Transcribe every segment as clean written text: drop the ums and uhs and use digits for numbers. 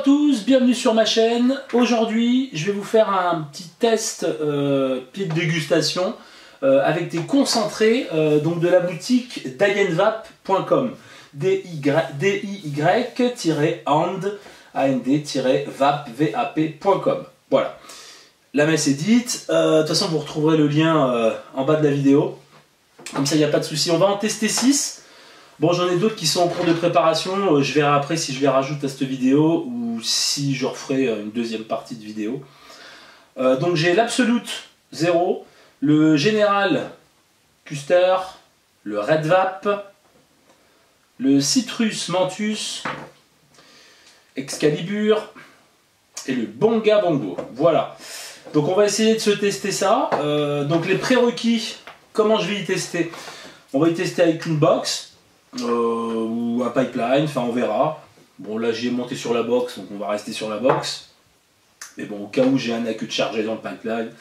tous, bienvenue sur ma chaîne. Aujourd'hui, je vais vous faire un petit test pied de dégustation avec des concentrés donc de la boutique dyenvap.com. diy-and-vap.com. Voilà. La messe est dite. De toute façon, vous retrouverez le lien en bas de la vidéo. Comme ça, il n'y a pas de souci. On va en tester 6. Bon, j'en ai d'autres qui sont en cours de préparation. Je verrai après si je les rajoute à cette vidéo ou si je referai une deuxième partie de vidéo. Donc j'ai l'Absolute 0, le Général Custer, le Red Vap, le Citrus Menthus, Excalibur et le Bonga Bongo. Voilà. Donc on va essayer de se tester ça. Donc les prérequis, comment je vais y tester? On va y tester avec une box. Ou un pipeline, enfin on verra. Bon là j'y ai monté sur la box, donc on va rester sur la box. Mais bon, au cas où j'ai un accu de chargé dans le pipeline,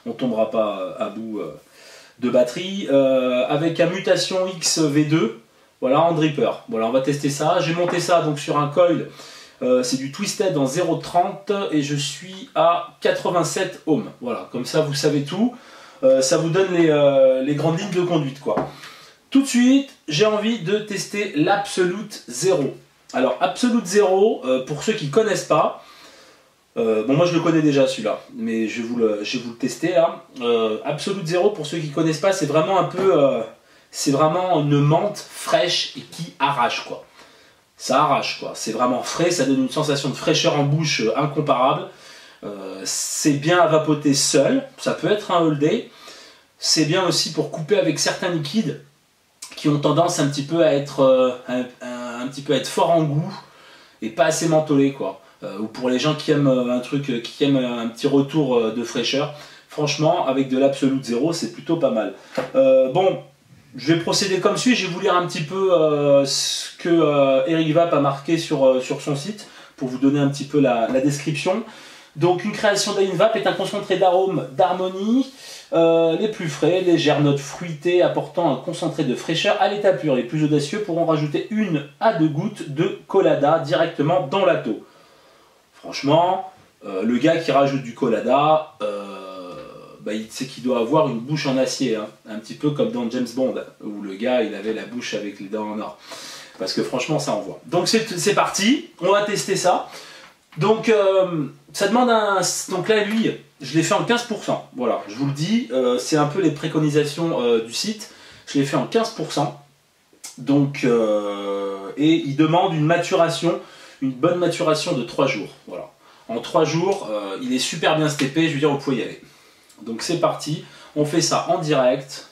on tombera pas à bout de batterie. Avec un Mutation X V2, voilà, en dripper. Voilà, on va tester ça. J'ai monté ça donc sur un coil, c'est du Twisted en 0,30 et je suis à 87 ohms. Voilà, comme ça vous savez tout. Ça vous donne les grandes lignes de conduite, quoi. Tout de suite, j'ai envie de tester l'Absolute 0. Alors, Absolute 0, pour ceux qui ne connaissent pas, bon, moi je le connais déjà celui-là, mais je vais vous le tester là. Absolute 0, pour ceux qui ne connaissent pas, c'est vraiment un peu. C'est vraiment une menthe fraîche et qui arrache, quoi. Ça arrache, quoi. C'est vraiment frais, ça donne une sensation de fraîcheur en bouche incomparable. C'est bien à vapoter seul, ça peut être un all day. C'est bien aussi pour couper avec certains liquides qui ont tendance un petit peu à être fort en goût et pas assez mentholé, quoi. Ou pour les gens qui aiment un truc, qui aiment un petit retour de fraîcheur, franchement avec de l'Absolute 0 c'est plutôt pas mal. Bon, je vais procéder comme suit. Je vais vous lire un petit peu ce que Eric Vap a marqué sur son site pour vous donner un petit peu la description. Donc une création dyenvap est un concentré d'arômes d'harmonie les plus frais, légères notes fruitées apportant un concentré de fraîcheur à l'état pur. Les plus audacieux pourront rajouter 1 à 2 gouttes de colada directement dans la taux. Franchement, le gars qui rajoute du colada, il sait qu'il doit avoir une bouche en acier, hein. Un petit peu comme dans James Bond, où le gars il avait la bouche avec les dents en or. Parce que franchement ça envoie. Donc c'est parti, on va tester ça. Donc ça demande un... Donc là lui, je l'ai fait en 15%. Voilà, je vous le dis, c'est un peu les préconisations du site. Je l'ai fait en 15%. Donc, et il demande une maturation, une bonne maturation de 3 jours. Voilà. En 3 jours, il est super bien steppé, je veux dire, vous pouvez y aller. Donc c'est parti, on fait ça en direct.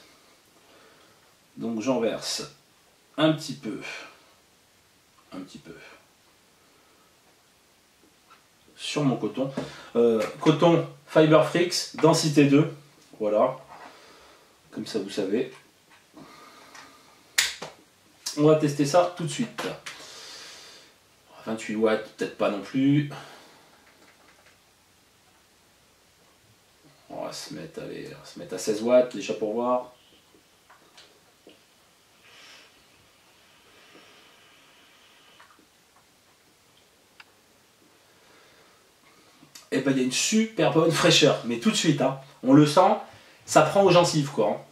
Donc j'en verse un petit peu. Sur mon coton. Coton Fiber Freaks, densité 2. Voilà. Comme ça vous savez. On va tester ça tout de suite. 28 watts, peut-être pas non plus. On va se mettre, allez, on va se mettre à 16 watts déjà pour voir. Et ben il y a une super bonne fraîcheur, mais tout de suite, hein, on le sent, ça prend aux gencives, quoi.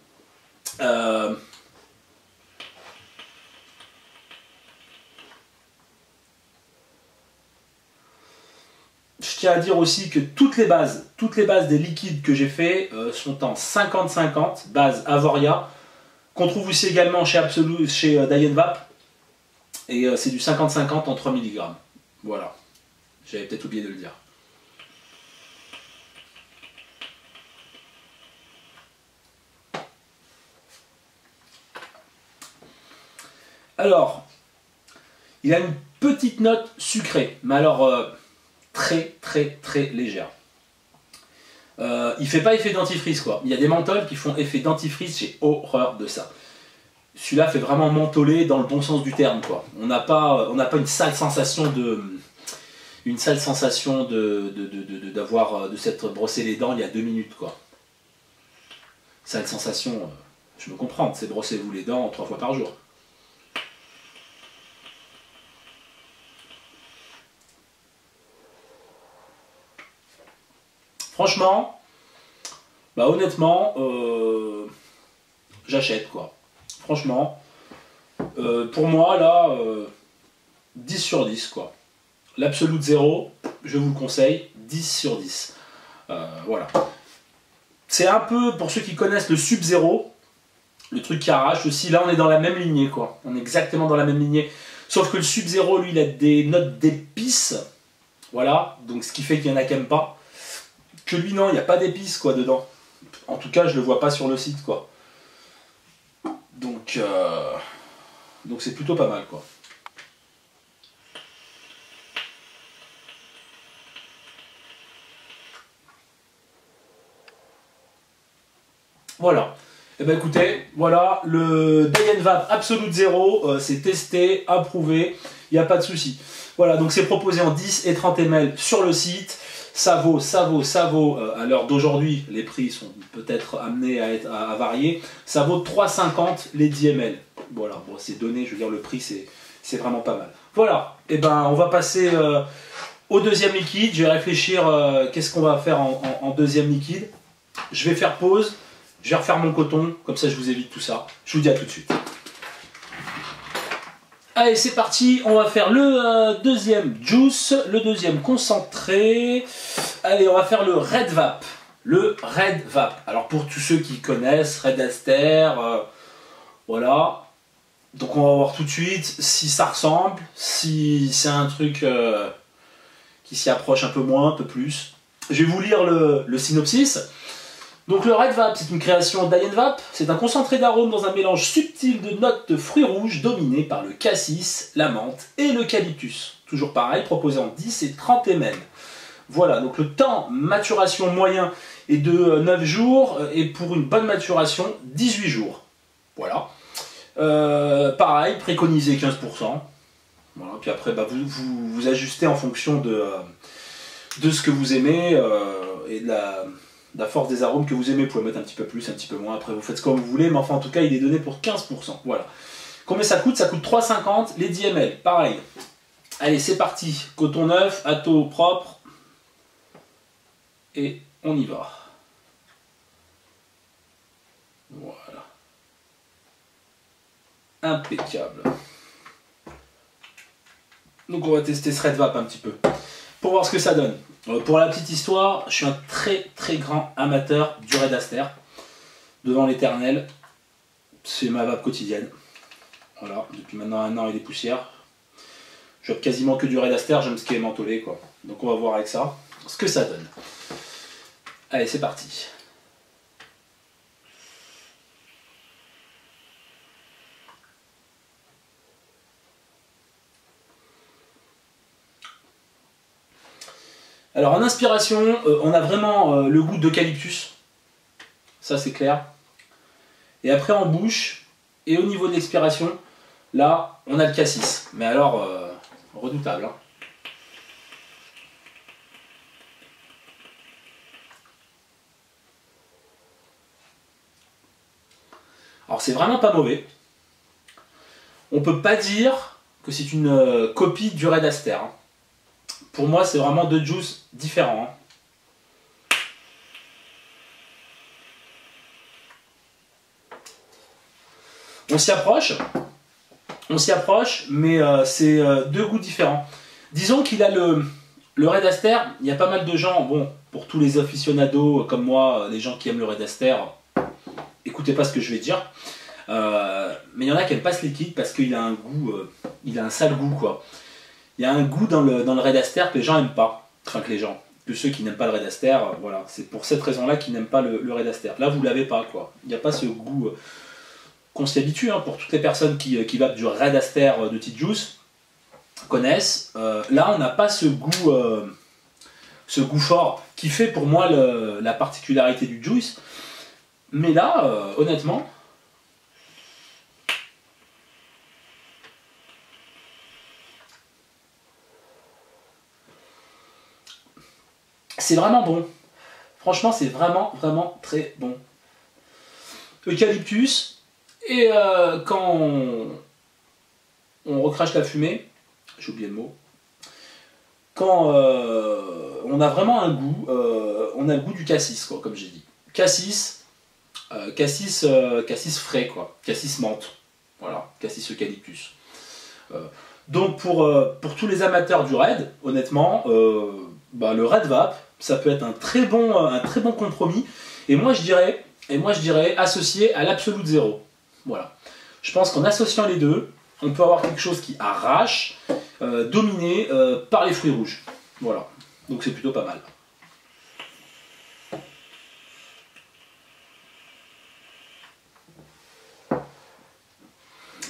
Je tiens à dire aussi que toutes les bases des liquides que j'ai fait sont en 50-50, base Avoria, qu'on trouve aussi également chez Absolute, chez dyenvap, et c'est du 50-50 en 3 mg. Voilà, j'avais peut-être oublié de le dire. Alors, il a une petite note sucrée, mais alors très légère. Il fait pas effet dentifrice, quoi. Il y a des menthols qui font effet dentifrice, j'ai horreur de ça. Celui-là fait vraiment mentholer dans le bon sens du terme, quoi. On n'a pas une sale sensation de de s'être brossé les dents il y a 2 minutes, quoi. Sale sensation, je me comprends, c'est brossez-vous les dents 3 fois par jour. Franchement, bah honnêtement, j'achète quoi. Franchement, pour moi là, 10 sur 10 quoi. L'Absolute Zero, je vous le conseille, 10 sur 10. Voilà. C'est un peu, pour ceux qui connaissent le Sub-Zero, le truc qui arrache aussi, là on est dans la même lignée quoi. On est exactement dans la même lignée. Sauf que le Sub-Zero, lui, il a des notes d'épices. Voilà, donc ce qui fait qu'il y en a qui n'aiment pas. Que lui, non, il n'y a pas d'épices quoi dedans. En tout cas, je le vois pas sur le site quoi. Donc c'est plutôt pas mal quoi. Voilà. Et ben écoutez, voilà, le Day & Vape Absolute Zero, c'est testé, approuvé, il n'y a pas de souci. Voilà, donc c'est proposé en 10 et 30 ml sur le site. Ça vaut, à l'heure d'aujourd'hui, les prix sont peut-être amenés à varier, ça vaut 3,50 les 10 ml. Voilà, bon, c'est donné, je veux dire, le prix, c'est vraiment pas mal. Voilà, et ben on va passer au deuxième liquide. Je vais réfléchir, qu'est-ce qu'on va faire en deuxième liquide. Je vais faire pause. Je vais refaire mon coton, comme ça je vous évite tout ça. Je vous dis à tout de suite. Allez, c'est parti, on va faire le deuxième juice, le deuxième concentré. Allez, on va faire le Red Vape. Le Red Vape. Alors pour tous ceux qui connaissent, Red Aster, voilà. Donc on va voir tout de suite si ça ressemble, si c'est un truc qui s'y approche un peu moins, un peu plus. Je vais vous lire le synopsis. Donc le Red Vape, c'est une création d'Day & Vape, c'est un concentré d'arômes dans un mélange subtil de notes de fruits rouges dominé par le cassis, la menthe et l'eucalyptus. Toujours pareil, proposé en 10 et 30 ml. Voilà, donc le temps maturation moyen est de 9 jours et pour une bonne maturation, 18 jours. Voilà. Pareil, préconisé 15%. Voilà, puis après, bah, vous ajustez en fonction de ce que vous aimez et de la force des arômes que vous aimez. Vous pouvez mettre un petit peu plus, un petit peu moins, après vous faites comme vous voulez, mais enfin en tout cas il est donné pour 15%. Voilà. Combien ça coûte? Ça coûte 3,50 les 10 ml, pareil. Allez, c'est parti. Coton neuf, atto propre. Et on y va. Voilà. Impeccable. Donc on va tester ce Red Vape un petit peu, pour voir ce que ça donne. Pour la petite histoire, je suis un très grand amateur du Red Aster. Devant l'éternel, c'est ma vape quotidienne. Voilà, depuis maintenant 1 an et des poussières. Je vape quasiment que du Red Aster, j'aime ce qui est mentholé quoi. Donc on va voir avec ça ce que ça donne. Allez, c'est parti. Alors en inspiration, on a vraiment le goût d'eucalyptus. Ça c'est clair. Et après en bouche, et au niveau de l'expiration, là on a le cassis. Mais alors, redoutable. Hein. Alors c'est vraiment pas mauvais. On peut pas dire que c'est une copie du Red Aster. Hein. Pour moi, c'est vraiment deux juices différents. On s'y approche, mais c'est deux goûts différents. Disons qu'il a le Red Aster, il y a pas mal de gens, bon, pour tous les aficionados comme moi, les gens qui aiment le Red Aster, écoutez pas ce que je vais dire. Mais il y en a qui n'aiment pas ce liquide parce qu'il a un goût, il a un sale goût quoi. Il y a un goût dans le Red Aster que les gens n'aiment pas. Enfin que les gens, que ceux qui n'aiment pas le Red Aster, voilà, c'est pour cette raison-là qu'ils n'aiment pas le Red Aster. Là vous l'avez pas quoi. Il n'y a pas ce goût qu'on s'y habitue hein, pour toutes les personnes qui vapent du Red Aster de Tea Juice connaissent. Là on n'a pas ce goût fort qui fait pour moi la particularité du juice. Mais là, honnêtement. C'est vraiment bon. Franchement, c'est vraiment très bon. Eucalyptus. Et quand on recrache la fumée, j'ai oublié le mot. Quand on a vraiment un goût, on a le goût du cassis, quoi, comme j'ai dit. Cassis frais, quoi. Cassis menthe. Voilà, cassis eucalyptus. Donc pour tous les amateurs du raid, honnêtement, le Red Vape, ça peut être un très bon compromis. Et moi je dirais associé à l'Absolute Zero. Voilà. Je pense qu'en associant les deux, on peut avoir quelque chose qui arrache, dominé par les fruits rouges. Voilà. Donc c'est plutôt pas mal.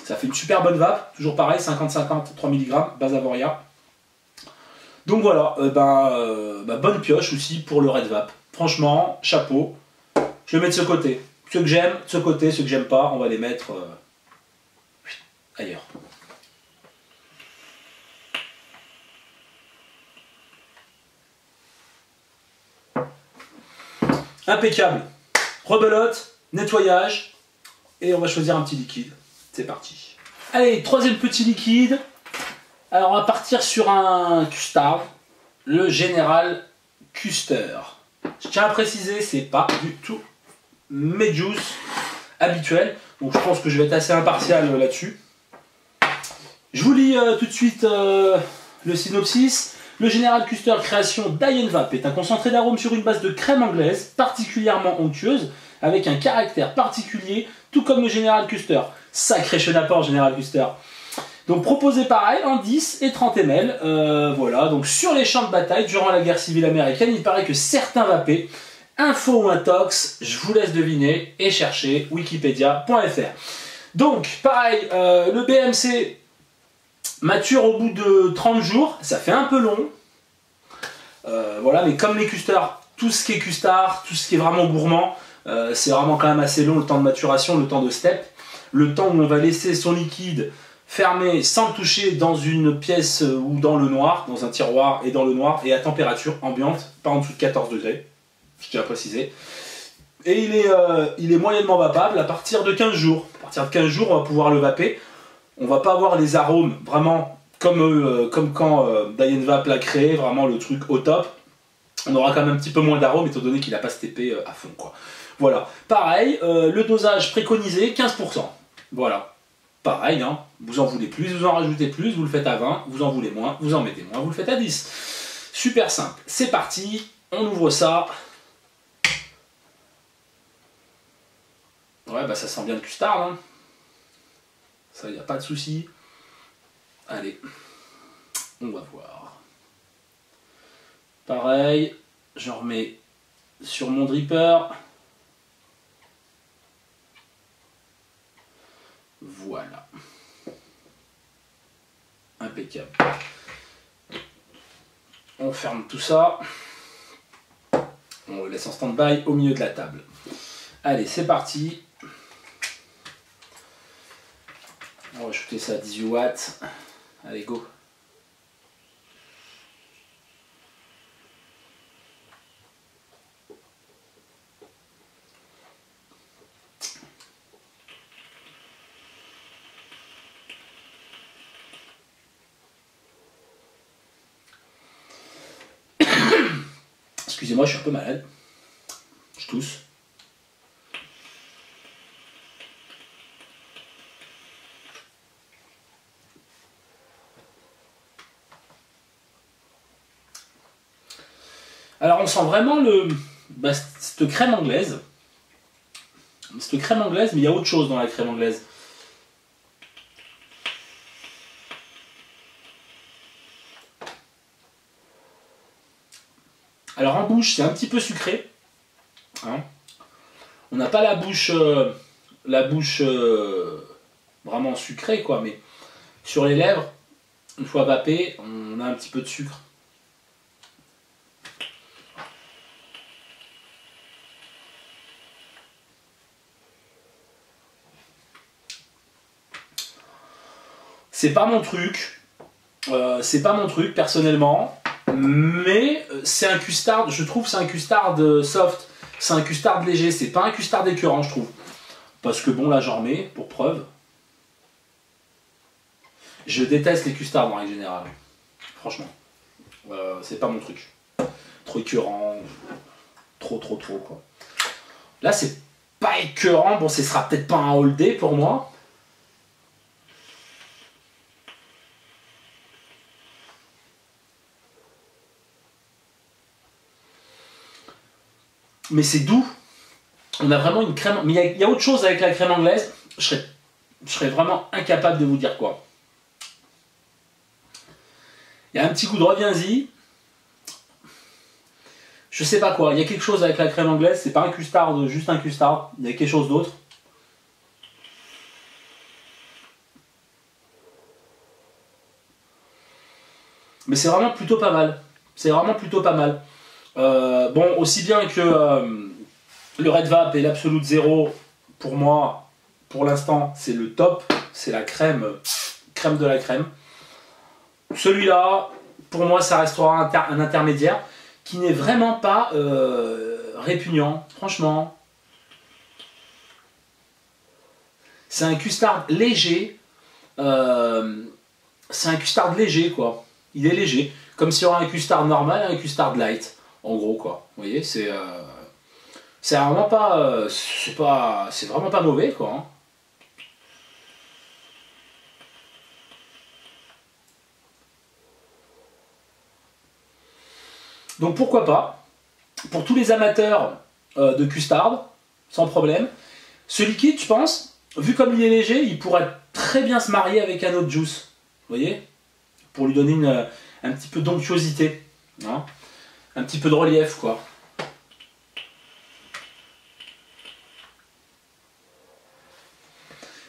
Ça fait une super bonne vape, toujours pareil, 50-50, 3 mg, base Avoria. Donc voilà, bonne pioche aussi pour le Red Vape. Franchement, chapeau. Je le mets de ce côté. Ceux que j'aime, de ce côté, ceux que j'aime pas, on va les mettre ailleurs. Impeccable. Rebelote, nettoyage, et on va choisir un petit liquide. C'est parti. Allez, troisième petit liquide. Alors on va partir sur un custard, le General Custer. Je tiens à préciser, c'est pas du tout mes juices habituels, donc je pense que je vais être assez impartial là-dessus. Je vous lis tout de suite le synopsis. Le General Custer création d'Iron Vape est un concentré d'arômes sur une base de crème anglaise particulièrement onctueuse avec un caractère particulier, tout comme le General Custer. Sacré chenapan General Custer. Donc proposé pareil en 10 et 30 ml. Voilà, donc sur les champs de bataille durant la guerre civile américaine, il paraît que certains vapés, info ou intox, je vous laisse deviner et chercher wikipedia.fr. Donc pareil, le BMC mature au bout de 30 jours, ça fait un peu long. Voilà, mais comme les custers, tout ce qui est custard, tout ce qui est vraiment gourmand, c'est vraiment quand même assez long le temps de maturation, le temps de step, le temps où on va laisser son liquide fermé sans le toucher dans une pièce ou dans le noir, dans un tiroir et dans le noir et à température ambiante, pas en dessous de 14 degrés, je tiens à préciser. Et il est moyennement vapable à partir de 15 jours. À partir de 15 jours, on va pouvoir le vaper. On va pas avoir les arômes vraiment comme quand Diane Vape l'a créé, vraiment le truc au top. On aura quand même un petit peu moins d'arômes étant donné qu'il n'a pas steppé à fond, quoi. Voilà. Pareil, le dosage préconisé, 15%. Voilà. Pareil, hein. Vous en voulez plus, vous en rajoutez plus, vous le faites à 20, vous en voulez moins, vous en mettez moins, vous le faites à 10. Super simple. C'est parti, on ouvre ça. Ouais, ça sent bien le custard, hein. Ça, il n'y a pas de souci. Allez, on va voir. Pareil, je remets sur mon dripper. Voilà. Impeccable. On ferme tout ça. On le laisse en stand-by au milieu de la table. Allez, c'est parti. On va shooter ça à 18 watts. Allez, go. Excusez-moi, je suis un peu malade. Je tousse. Alors on sent vraiment cette crème anglaise. Cette crème anglaise, mais il y a autre chose dans la crème anglaise. Alors en bouche, c'est un petit peu sucré. Hein, on n'a pas la bouche vraiment sucrée, quoi, mais sur les lèvres, une fois vapé, on a un petit peu de sucre. C'est pas mon truc, personnellement, mais c'est un custard, je trouve c'est un custard soft, c'est un custard léger, c'est pas un custard écœurant, je trouve. Parce que bon, là j'en remets, pour preuve. Je déteste les custards en règle générale, franchement. C'est pas mon truc. trop écœurant, trop quoi. Là c'est pas écœurant, bon ce sera peut-être pas un all day pour moi. Mais c'est doux. On a vraiment une crème. Mais il y a autre chose avec la crème anglaise. Je serais vraiment incapable de vous dire quoi. Il y a un petit goût de reviens-y. Je sais pas quoi. Il y a quelque chose avec la crème anglaise. C'est pas un custard, juste un custard. Il y a quelque chose d'autre. Mais c'est vraiment plutôt pas mal. C'est vraiment plutôt pas mal. Bon, aussi bien que le Red Vap et l'Absolute Zero, pour moi, pour l'instant, c'est le top. C'est la crème de la crème. Celui-là, pour moi, ça restera un intermédiaire qui n'est vraiment pas répugnant, franchement. C'est un custard léger. C'est un custard léger, quoi. Il est léger. Comme s'il y aurait un custard normal et un custard light. En gros, quoi. Vous voyez, c'est vraiment pas... c'est vraiment pas mauvais, quoi. Hein. Donc pourquoi pas, pour tous les amateurs de custard, sans problème, ce liquide, je pense, vu comme il est léger, il pourrait très bien se marier avec un autre juice, vous voyez, pour lui donner un petit peu d'onctuosité, hein, un petit peu de relief, quoi.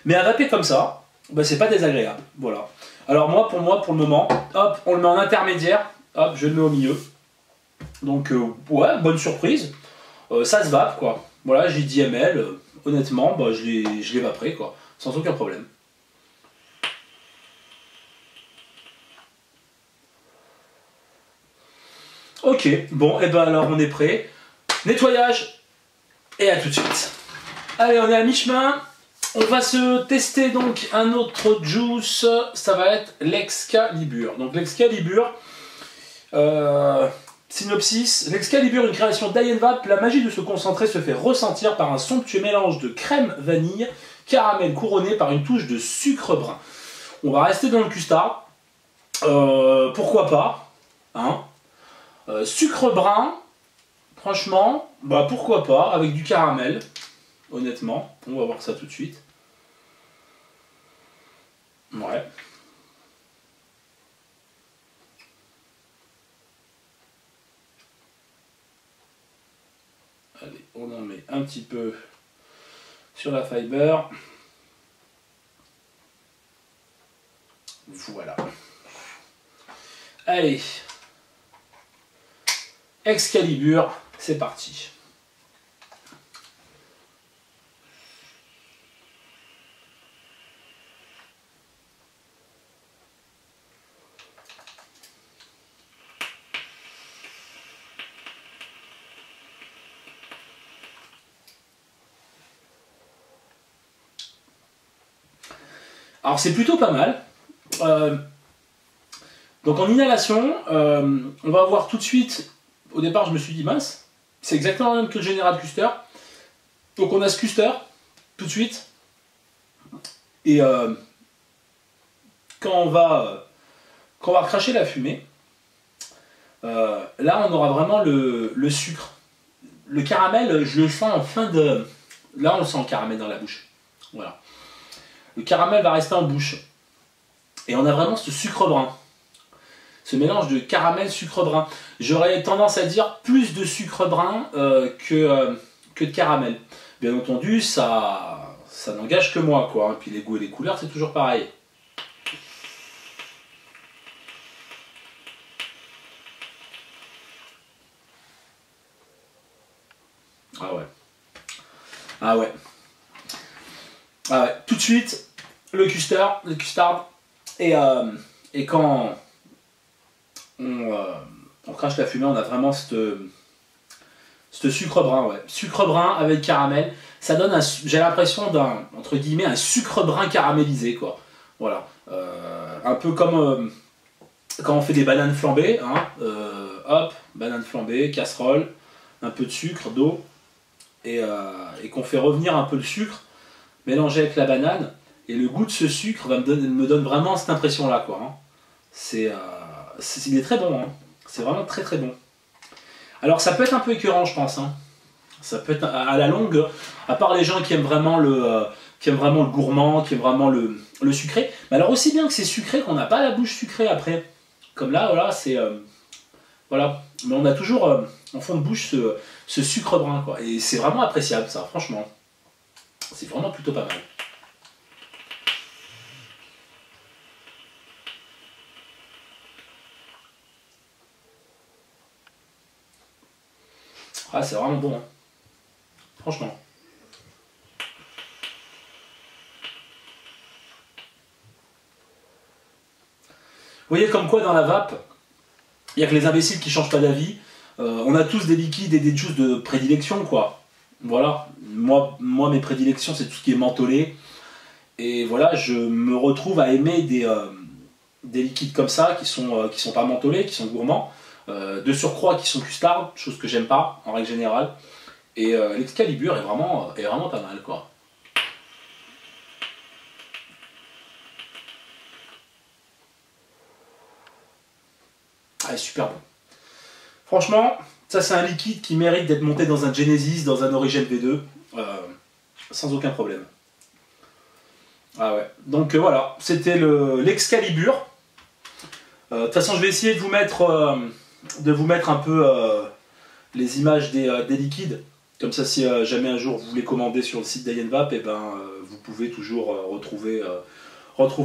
Mais un vaper comme ça, bah, c'est pas désagréable, voilà. Alors moi, pour le moment, hop, on le met en intermédiaire, hop, je le mets au milieu. Donc ouais, bonne surprise, ça se vape quoi. Voilà, j'ai 10 ml, honnêtement, bah, je l'ai vaporé quoi, sans aucun problème. Ok, bon, et ben alors on est prêt. Nettoyage, et à tout de suite. Allez, on est à mi-chemin. On va se tester donc un autre juice, ça va être l'Excalibur. Donc l'Excalibur, synopsis, l'Excalibur, une création d'Ian Vap, la magie de ce concentré se fait ressentir par un somptueux mélange de crème vanille, caramel couronné par une touche de sucre brun. On va rester dans le custard, pourquoi pas, hein. Sucre brun, franchement, bah pourquoi pas, avec du caramel, honnêtement, on va voir ça tout de suite. Ouais. Allez, on en met un petit peu sur la fiber. Voilà. Allez. Excalibur, c'est parti. Alors c'est plutôt pas mal. Donc en inhalation, on va voir tout de suite. Au départ, je me suis dit mince, c'est exactement le même que le General Custer. Donc on a ce Custer tout de suite. Et quand on va cracher la fumée, là on aura vraiment le sucre. Le caramel, je le sens en fin de... Là on le sent le caramel dans la bouche. Voilà. Le caramel va rester en bouche. Et on a vraiment ce sucre brun. Ce mélange de caramel sucre brun. J'aurais tendance à dire plus de sucre brun que de caramel. Bien entendu, ça n'engage que moi, quoi. Et puis les goûts et les couleurs, c'est toujours pareil. Ah ouais. Ah ouais. Ah ouais. Tout de suite, le custard. Et quand on crache la fumée, on a vraiment ce sucre brun, ouais. Sucre brun avec caramel. Ça donne, j'ai l'impression d'un, entre guillemets, un sucre brun caramélisé, quoi. Voilà. Un peu comme quand on fait des bananes flambées, hein. hop, banane flambée, casserole, un peu de sucre, d'eau, et qu'on fait revenir un peu le sucre, mélangé avec la banane, et le goût de ce sucre me donne vraiment cette impression-là, quoi. Hein. Il est très bon, hein. C'est vraiment très très bon. Alors ça peut être un peu écœurant, je pense. Hein. Ça peut être à la longue, à part les gens qui aiment vraiment le gourmand, qui aiment vraiment le sucré. Mais alors aussi bien que c'est sucré qu'on n'a pas la bouche sucrée après. Comme là, voilà, c'est voilà. Mais on a toujours en fond de bouche ce sucre brun, quoi. Et c'est vraiment appréciable, ça, franchement. C'est vraiment plutôt pas mal. Ah, c'est vraiment bon, hein. Franchement. Vous voyez comme quoi dans la vape, il n'y a que les imbéciles qui changent pas d'avis. On a tous des liquides et des juices de prédilection, quoi. Voilà. Moi mes prédilections, c'est tout ce qui est mentholé. Et voilà, je me retrouve à aimer des liquides comme ça, qui sont pas mentholés, qui sont gourmands. De surcroît, qui sont custards, chose que j'aime pas, en règle générale. Et l'Excalibur est vraiment pas mal, quoi. Ah, super bon. Franchement, ça c'est un liquide qui mérite d'être monté dans un Genesis, dans un Origin V2, sans aucun problème. Ah ouais. Donc voilà, c'était l'Excalibur. De toute façon, je vais essayer de vous mettre un peu les images des liquides. Comme ça, si jamais un jour vous voulez commander sur le site d'Ayenvape, et ben, vous pouvez toujours retrouver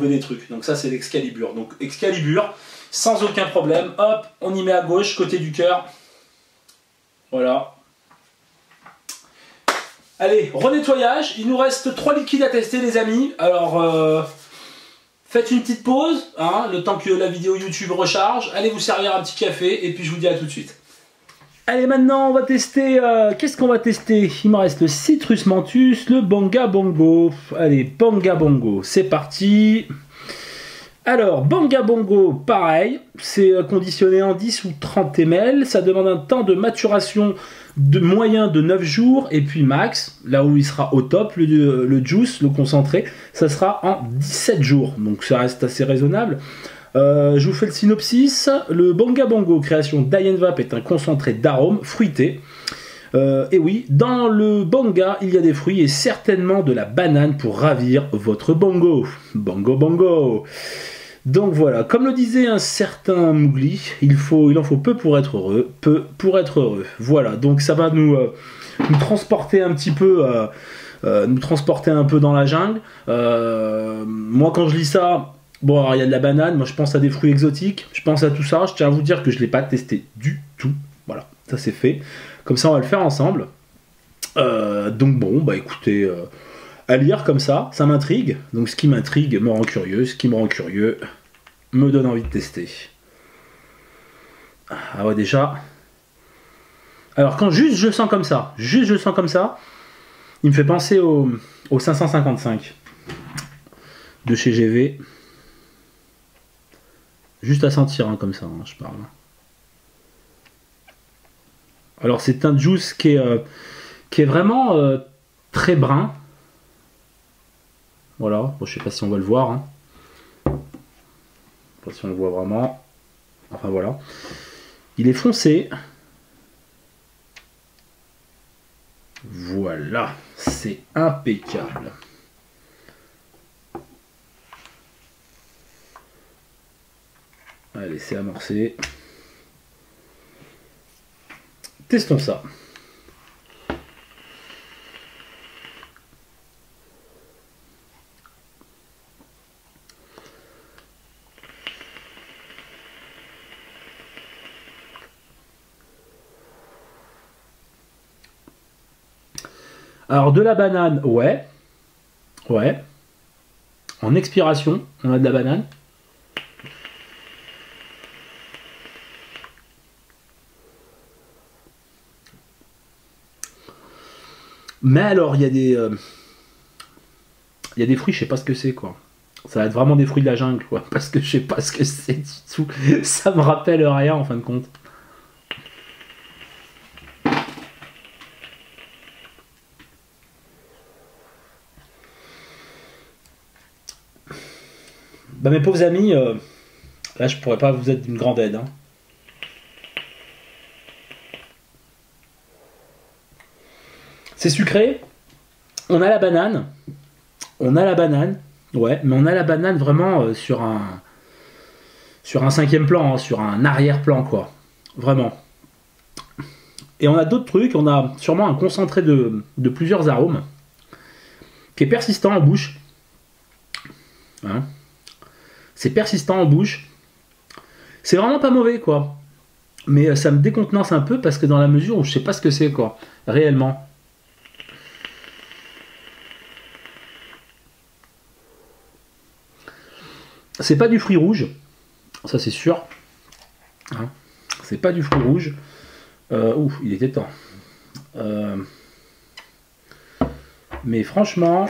des trucs. Donc ça, c'est l'Excalibur. Donc Excalibur, sans aucun problème. Hop, on y met à gauche, côté du cœur. Voilà. Allez, renettoyage. Il nous reste 3 liquides à tester, les amis. Alors, faites une petite pause, hein, le temps que la vidéo YouTube recharge. Allez vous servir un petit café, et puis je vous dis à tout de suite. Allez, maintenant on va tester, qu'est-ce qu'on va tester? Il me reste le Citrus Menthus, le Banga Bongo. Allez, Banga Bongo, c'est parti. Alors, Banga Bongo, pareil, c'est conditionné en 10 ou 30 ml, ça demande un temps de maturation moyen de 9 jours, et puis max, là où il sera au top, le juice, le concentré, ça sera en 17 jours, donc ça reste assez raisonnable. Je vous fais le synopsis. Le Banga Bongo, création d'Ayenvape, est un concentré d'arômes fruités. Et oui, dans le Banga, il y a des fruits et certainement de la banane pour ravir votre bongo. Bongo Bongo. Donc voilà, comme le disait un certain Mowgli, il en faut peu pour être heureux, peu pour être heureux. Voilà, donc ça va nous transporter un petit peu, nous transporter un peu dans la jungle. Moi, quand je lis ça, bon, alors il y a de la banane, moi je pense à des fruits exotiques, je pense à tout ça, je tiens à vous dire que je ne l'ai pas testé du tout. Voilà, ça c'est fait. Comme ça, on va le faire ensemble. Donc bon, bah écoutez, à lire comme ça m'intrigue. Donc ce qui m'intrigue me rend curieux, ce qui me rend curieux me donne envie de tester. Ah ouais, déjà. Alors quand juste je sens comme ça, il me fait penser au 555 de chez GV. Juste à sentir, hein, comme ça, hein, je parle. Alors c'est un juice qui est vraiment très brun. Voilà, bon, je sais pas si on va le voir. Hein. Je sais pas si on le voit vraiment. Enfin voilà. Il est foncé. Voilà, c'est impeccable. Allez, c'est amorcé. Testons ça. Alors de la banane, ouais. Ouais. En expiration, on a de la banane. Mais alors, il y a des fruits, je sais pas ce que c'est, quoi. Ça va être vraiment des fruits de la jungle, quoi. Parce que je sais pas ce que c'est du tout. Ça me rappelle rien, en fin de compte. Bah mes pauvres amis, là je pourrais pas vous être d'une grande aide. Hein. C'est sucré. On a la banane. On a la banane. Ouais, mais on a la banane vraiment sur un 5e plan, hein, sur un arrière-plan, quoi. Vraiment. Et on a d'autres trucs. On a sûrement un concentré de plusieurs arômes qui est persistant en bouche. Hein. C'est persistant en bouche. C'est vraiment pas mauvais, quoi. Mais ça me décontenance un peu parce que dans la mesure où je sais pas ce que c'est, quoi. Réellement. C'est pas du fruit rouge. Ça, c'est sûr. Hein, c'est pas du fruit rouge. Ouf, il était temps. Mais franchement...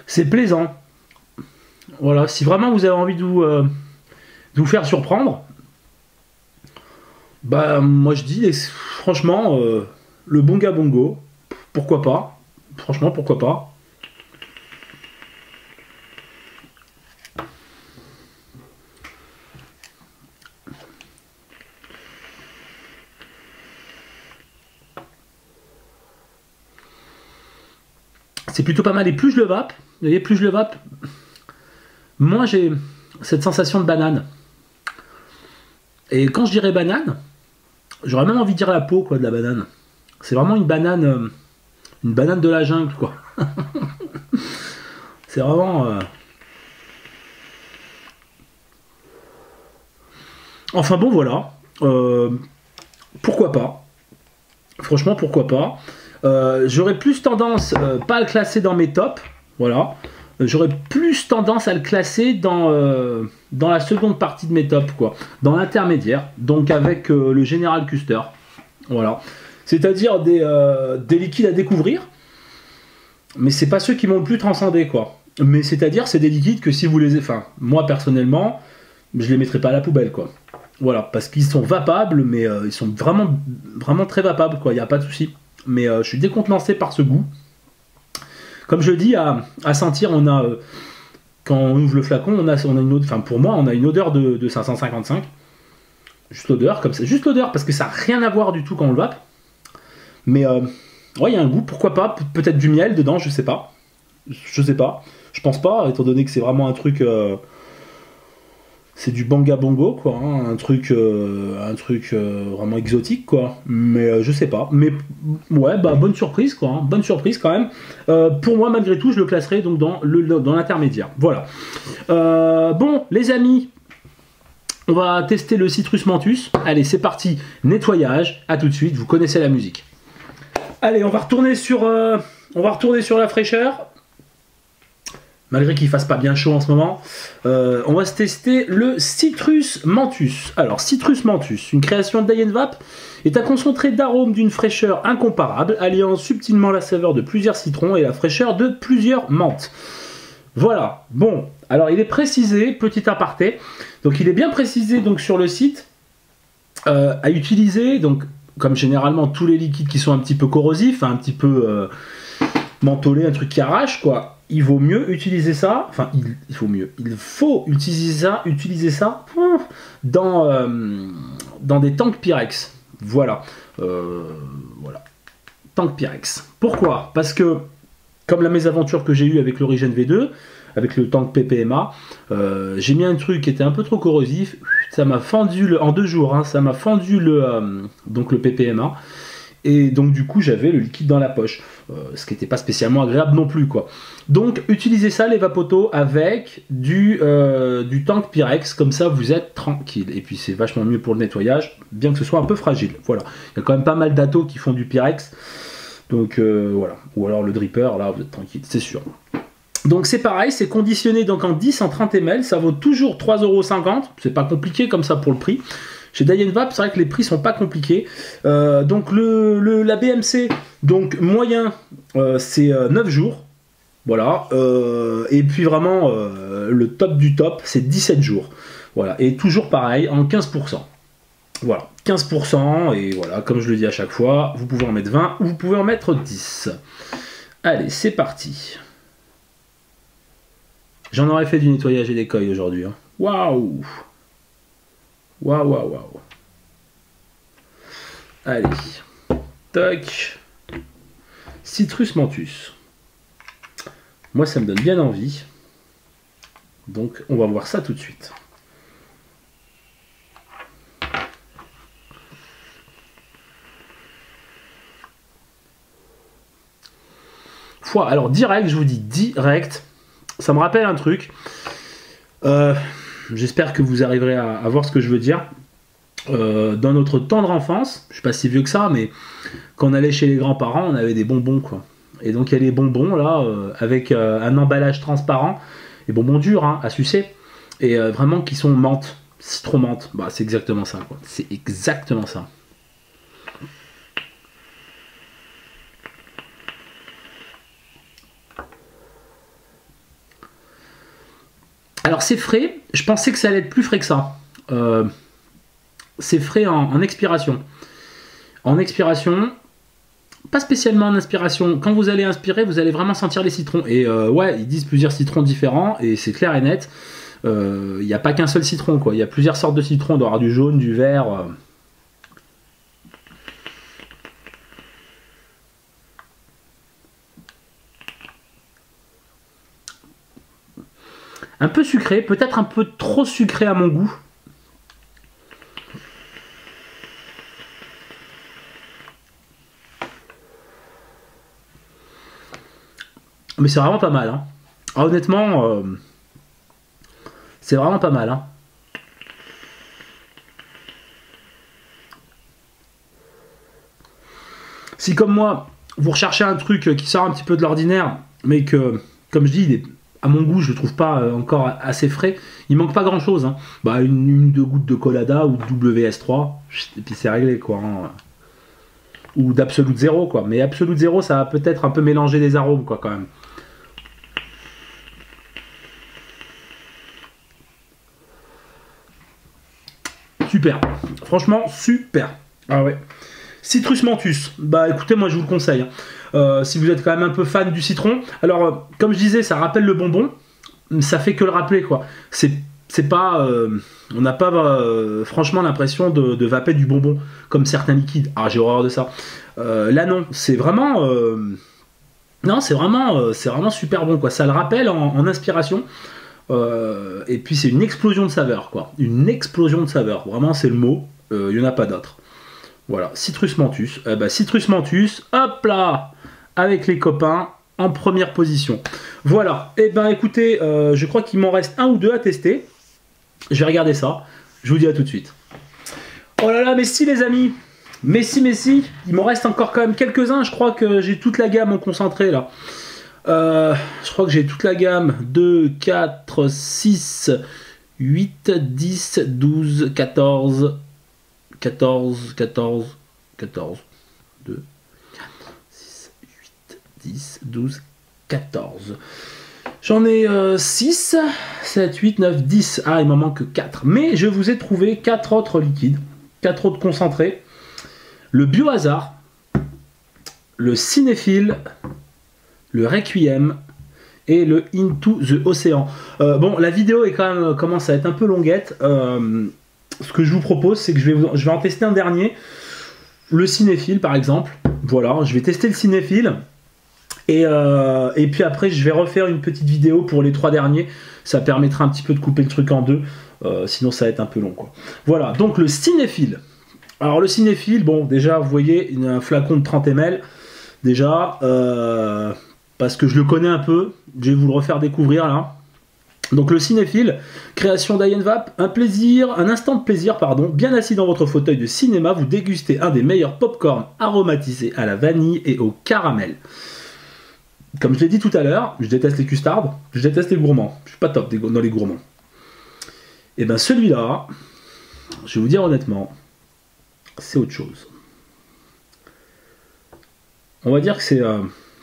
c'est plaisant. Voilà, si vraiment vous avez envie de vous faire surprendre, bah moi je dis, franchement, le Bonga Bongo, pourquoi pas. Franchement, pourquoi pas. C'est plutôt pas mal. Et plus je le vape, vous voyez, plus je le vape, moins j'ai cette sensation de banane. Et quand je dirais banane, j'aurais même envie de dire la peau, quoi, de la banane. C'est vraiment une banane de la jungle, quoi. C'est vraiment... Enfin bon, voilà. Pourquoi pas. Franchement, pourquoi pas. J'aurais plus tendance, pas à le classer dans mes tops, voilà. J'aurais plus tendance à le classer dans la seconde partie de mes tops, quoi. Dans l'intermédiaire, donc avec le General Custer. Voilà. C'est-à-dire des liquides à découvrir, mais c'est pas ceux qui m'ont le plus transcendé, quoi. Mais c'est-à-dire, c'est des liquides que si vous les... Enfin, moi, personnellement, je les mettrai pas à la poubelle, quoi. Voilà, parce qu'ils sont vapables, mais ils sont vraiment, vraiment très vapables, quoi. Il n'y a pas de souci. Mais je suis décontenancé par ce goût. Comme je le dis, à sentir, on a... quand on ouvre le flacon, on a une odeur... Enfin, pour moi, on a une odeur de 555. Juste l'odeur, comme ça. Juste l'odeur, parce que ça n'a rien à voir du tout quand on le vape. Mais, ouais, il y a un goût, pourquoi pas. Peut-être du miel dedans, je sais pas. Je sais pas. Je pense pas, étant donné que c'est vraiment un truc... c'est du Banga Bongo, quoi, hein, un truc vraiment exotique, quoi. Mais je sais pas. Mais ouais, bah bonne surprise, quoi. Hein, bonne surprise quand même. Pour moi, malgré tout, je le classerai donc dans l'intermédiaire. Voilà. Bon, les amis, on va tester le Citrus Menthus. Allez, c'est parti. Nettoyage. À tout de suite. Vous connaissez la musique. Allez, on va retourner sur la fraîcheur. Malgré qu'il fasse pas bien chaud en ce moment, on va se tester le Citrus Menthus. Alors, Citrus Menthus, une création de Diane Vape, est un concentré d'arômes d'une fraîcheur incomparable, alliant subtilement la saveur de plusieurs citrons et la fraîcheur de plusieurs menthes. Voilà. Bon, alors il est précisé, petit aparté, donc il est bien précisé donc sur le site à utiliser, donc comme généralement tous les liquides qui sont un petit peu corrosifs, hein, un petit peu mentholés, un truc qui arrache, quoi. Il vaut mieux utiliser ça, enfin il faut utiliser ça dans des tanks Pyrex. Voilà. Voilà. Tank Pyrex. Pourquoi? Parce que, comme la mésaventure que j'ai eue avec l'Origine V2, avec le tank PPMA, j'ai mis un truc qui était un peu trop corrosif, ça m'a fendu, en 2 jours, hein, ça m'a fendu donc le PPMA. Et donc du coup j'avais le liquide dans la poche, ce qui n'était pas spécialement agréable non plus, quoi. Donc utilisez ça les vapotos avec du tank Pyrex, comme ça vous êtes tranquille. Et puis c'est vachement mieux pour le nettoyage, bien que ce soit un peu fragile. Voilà, il y a quand même pas mal d'atos qui font du Pyrex, donc voilà. Ou alors le dripper, là vous êtes tranquille, c'est sûr. Donc c'est pareil, c'est conditionné donc en 10 en 30 ml, ça vaut toujours 3,50 €, c'est pas compliqué comme ça pour le prix. Chez Diane Vape, c'est vrai que les prix sont pas compliqués. Donc la BMC, donc moyen, c'est 9 jours. Voilà. Et puis vraiment, le top du top, c'est 17 jours. Voilà. Et toujours pareil, en 15%. Voilà, 15%, et voilà, comme je le dis à chaque fois, vous pouvez en mettre 20 ou vous pouvez en mettre 10. Allez, c'est parti. J'en aurais fait du nettoyage et d'écueil aujourd'hui. Hein. Waouh! Waouh, waouh, waouh. Allez. Toc. Citrus menthus. Moi, ça me donne bien envie. Donc, on va voir ça tout de suite. Alors, direct, je vous dis direct. Ça me rappelle un truc. J'espère que vous arriverez à voir ce que je veux dire. Dans notre tendre enfance, je suis pas si vieux que ça, mais quand on allait chez les grands-parents, on avait des bonbons, quoi. Et donc il y a les bonbons là, avec un emballage transparent, les bonbons durs hein, à sucer, et vraiment qui sont menthe, citron menthe. Bah c'est exactement ça, quoi. C'est exactement ça. Alors c'est frais, je pensais que ça allait être plus frais que ça. C'est frais en expiration. En expiration, pas spécialement en inspiration. Quand vous allez inspirer, vous allez vraiment sentir les citrons. Et ouais, ils disent plusieurs citrons différents, et c'est clair et net. Il n'y a pas qu'un seul citron, quoi. Il y a plusieurs sortes de citrons. Il doit y avoir du jaune, du vert. Un peu sucré, peut-être un peu trop sucré à mon goût. Mais c'est vraiment pas mal. Hein. Ah, honnêtement, c'est vraiment pas mal. Hein. Si comme moi, vous recherchez un truc qui sort un petit peu de l'ordinaire, mais que, comme je dis, il est, à mon goût, je le trouve pas encore assez frais, il manque pas grand chose. Hein. Bah, une ou deux gouttes de Colada ou de WS3, et puis c'est réglé, quoi. Hein. Ou d'Absolute Zero, quoi. Mais Absolute Zero, ça va peut-être un peu mélanger des arômes, quoi, quand même. Super. Franchement, super. Ah ouais. Citrus menthus. Bah écoutez, moi je vous le conseille. Si vous êtes quand même un peu fan du citron. Alors, comme je disais, ça rappelle le bonbon. Ça fait que le rappeler, quoi. C'est pas... on n'a pas franchement l'impression de vaper du bonbon, comme certains liquides. Ah, j'ai horreur de ça. Là, non. C'est vraiment... non, c'est vraiment super bon, quoi. Ça le rappelle en inspiration. Et puis c'est une explosion de saveur, quoi. Une explosion de saveur. Vraiment, c'est le mot. Il n'y en a pas d'autre. Voilà, Citrus menthus. Citrus menthus, hop là, avec les copains, en première position. Voilà, et ben écoutez, je crois qu'il m'en reste un ou deux à tester. Je vais regarder ça. Je vous dis à tout de suite. Oh là là, mais si les amis, mais si, il m'en reste encore quand même quelques-uns. Je crois que j'ai toute la gamme en concentré là. Je crois que j'ai toute la gamme 2, 4, 6, 8, 10, 12, 14, 14, 14, 14, 2, 4, 6, 8, 10, 12, 14. J'en ai 6, 7, 8, 9, 10. Ah, il m'en manque 4. Mais je vous ai trouvé 4 autres liquides, 4 autres concentrés. Le Biohazard, le Cinéphile, le Requiem et le Into the Ocean. Bon, la vidéo est quand même, commence à être un peu longuette. Ce que je vous propose, c'est que je vais en tester un dernier. Le Cinéphile, par exemple. Voilà, je vais tester le Cinéphile. Et puis après, je vais refaire une petite vidéo pour les 3 derniers. Ça permettra un petit peu de couper le truc en deux. Sinon, ça va être un peu long, quoi. Voilà, donc le Cinéphile. Alors, le Cinéphile, bon, déjà, vous voyez, un flacon de 30 ml. Déjà, parce que je le connais un peu. Je vais vous le refaire découvrir, là. Donc, le Cinéphile, création d'Ienvap, un instant de plaisir, pardon. Bien assis dans votre fauteuil de cinéma, vous dégustez un des meilleurs pop-corn aromatisés à la vanille et au caramel. Comme je l'ai dit tout à l'heure, je déteste les custards, je déteste les gourmands. Je suis pas top dans les gourmands. Et ben celui-là, je vais vous dire honnêtement, c'est autre chose. On va dire que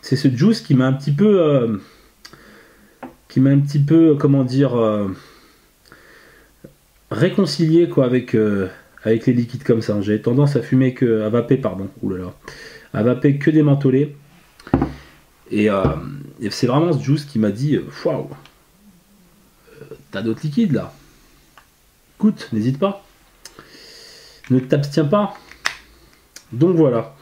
c'est ce juice qui m'a un petit peu... comment dire... réconcilié quoi, avec avec les liquides comme ça. J'avais tendance à fumer à vaper, pardon. Oulala. À vaper que des mentholés. Et c'est vraiment ce juice qui m'a dit waouh, t'as d'autres liquides là. Écoute, n'hésite pas. Ne t'abstiens pas. Donc voilà.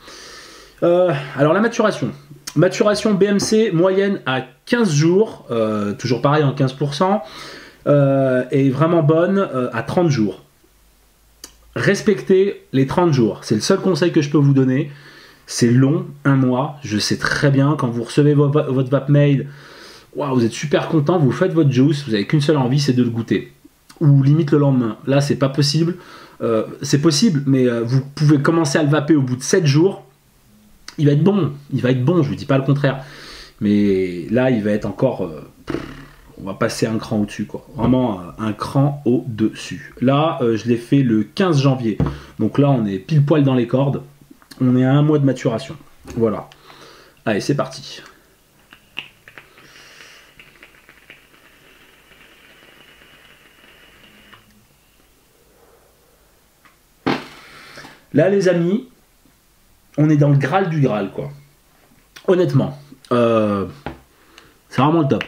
Alors la maturation. Maturation BMC moyenne à 15 jours. Toujours pareil en 15%. Et vraiment bonne à 30 jours. Respectez les 30 jours. C'est le seul conseil que je peux vous donner. C'est long, un mois. Je sais très bien, quand vous recevez votre vape mail, wow, vous êtes super content, vous faites votre juice, vous n'avez qu'une seule envie, c'est de le goûter. Ou limite le lendemain. Là, c'est pas possible. C'est possible, mais vous pouvez commencer à le vaper au bout de 7 jours. Il va être bon. Il va être bon, je ne vous dis pas le contraire. Mais là, il va être encore... on va passer un cran au-dessus, quoi. Vraiment un cran au-dessus. Là, je l'ai fait le 15 janvier. Donc là, on est pile poil dans les cordes. On est à un mois de maturation. Voilà. Allez, c'est parti. Là, les amis, on est dans le Graal du Graal, quoi. Honnêtement. C'est vraiment le top.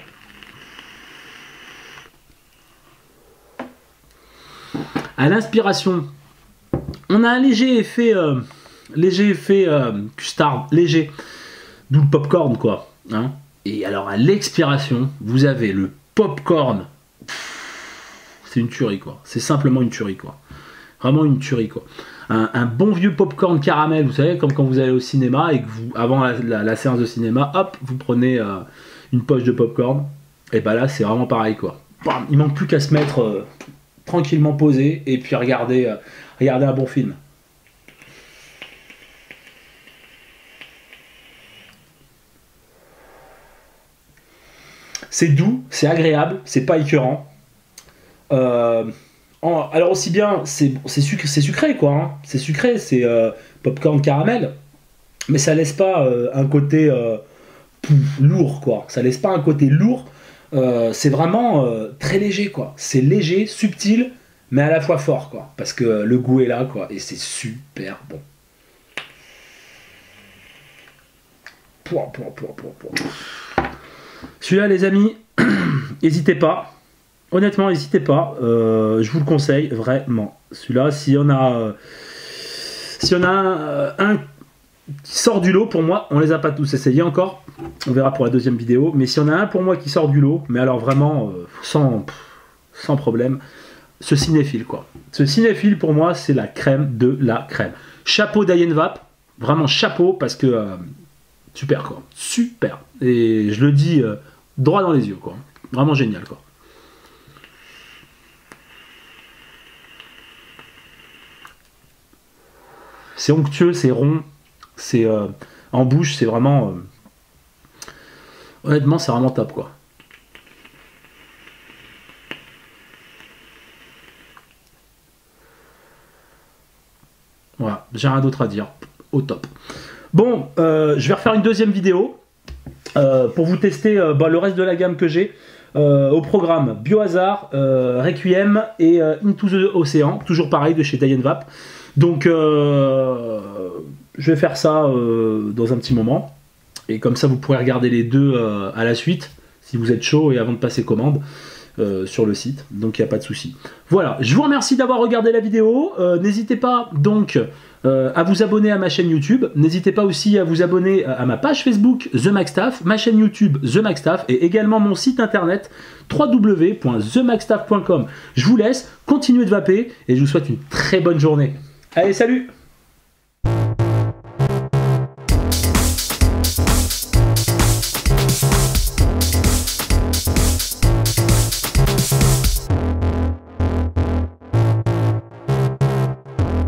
À l'inspiration, on a un léger effet custard, léger, d'où le popcorn, quoi. Hein. Et alors à l'expiration, vous avez le popcorn. C'est une tuerie, quoi. C'est simplement une tuerie, quoi. Vraiment une tuerie, quoi. Un bon vieux popcorn caramel, vous savez, comme quand vous allez au cinéma et que vous, avant la séance de cinéma, hop, vous prenez une poche de popcorn. Et bah là, c'est vraiment pareil, quoi. Bam, il manque plus qu'à se mettre tranquillement posé et puis regarder un bon film. C'est doux, c'est agréable, c'est pas écœurant. Alors aussi bien, c'est sucré, quoi. Hein. C'est sucré, c'est popcorn caramel, mais ça laisse pas un côté lourd, quoi. Ça laisse pas un côté lourd. C'est vraiment très léger, quoi. C'est léger, subtil, mais à la fois fort, quoi. Parce que le goût est là, quoi, et c'est super bon. Celui-là, les amis, n'hésitez pas. Honnêtement, n'hésitez pas. Je vous le conseille vraiment. Celui-là, s'il y en a un qui sort du lot, pour moi, on les a pas tous essayés encore. On verra pour la deuxième vidéo. Mais s'il y en a un pour moi qui sort du lot, mais alors vraiment sans problème, ce cinéphile, quoi. Ce cinéphile, pour moi, c'est la crème de la crème. Chapeau d'Ayen Vape. Vraiment chapeau, parce que super, quoi. Super. Et je le dis droit dans les yeux, quoi. Vraiment génial, quoi. C'est onctueux, c'est rond, c'est en bouche, c'est vraiment... honnêtement, c'est vraiment top, quoi. Voilà, j'ai rien d'autre à dire. Au top. Bon, je vais refaire une deuxième vidéo pour vous tester le reste de la gamme que j'ai. Au programme Biohazard, Requiem et Into the Ocean, toujours pareil de chez Ayen Vape. Donc je vais faire ça dans un petit moment. Et comme ça vous pourrez regarder les deux à la suite, si vous êtes chaud et avant de passer commande sur le site. Donc il n'y a pas de souci. Voilà, je vous remercie d'avoir regardé la vidéo. N'hésitez pas donc à vous abonner à ma chaîne YouTube. N'hésitez pas aussi à vous abonner à ma page Facebook The Maxtaff, ma chaîne YouTube The Maxtaff et également mon site internet www.themaxtaff.com. Je vous laisse, continuez de vaper et je vous souhaite une très bonne journée. Allez, salut!